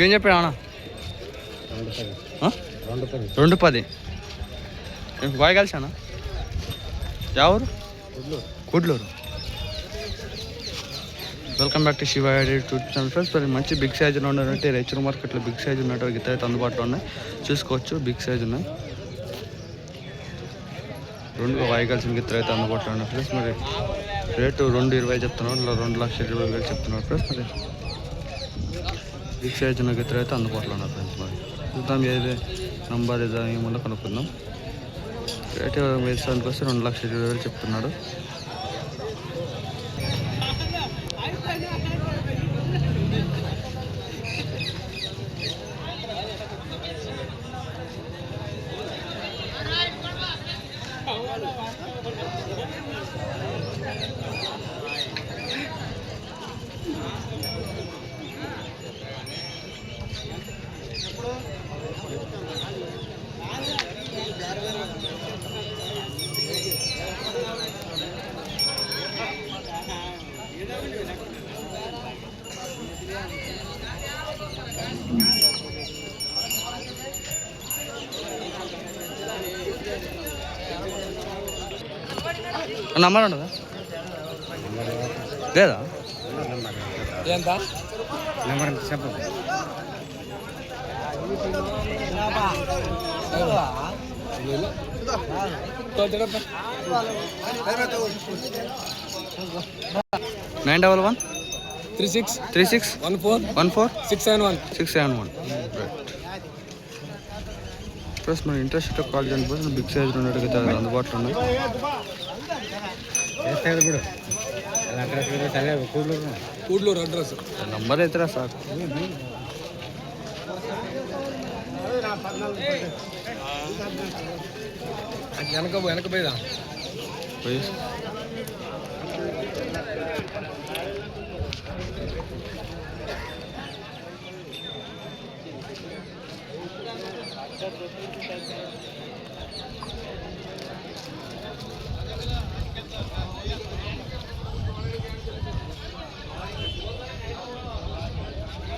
ఏం చెప్పాడు అన్న? 210. బాగా కలిసానా? ఎవరు? కుడ్లూరు. Welcome back to Shiva YouTube channel friends. మరి మంచి బిగ్ సైజులో ఉన్నారంటే రైచూర్ మార్కెట్లో బిగ్ సైజు ఉన్నట్టు గిత్త అయితే అందుబాటులో ఉన్నాయి, చూసుకోవచ్చు. బిగ్ సైజు ఉన్నాయి, 2 వాయి కలిసిన గిత్తలు అయితే అందుబాటులో ఉన్నాయి ఫ్రెండ్స్. మరి రేటు 220 చెప్తున్నారు, 2,20,000 చెప్తున్నారు ఫ్రెండ్స్. మరి బిగ్ సైజు ఉన్న గిత్తలు అయితే అందుబాటులో ఉన్నాయి ఫ్రెండ్స్. మరి చూద్దాం ఏది నంబర్ ఏదో ఏముందో కనుక్కుందాం. రేటు వేసానికి వస్తే 2,20,000 చెప్తున్నాడు. నంబర్ ఉండదా? లేదా? ఎంత నెంబర్ చెప్పు. 911 36 36 14 671 671. ప్లస్ మన ఇంట్రెస్ట్ కాల్ చేయండి. బిగ్ సైజ్ ఉన్నట్టుగా అందుబాటులో ఉన్నాయి. కూడ్లూరు అడ్రస్ నంబర్ అవుతారా సార్? వెనక పోయిదా పోయి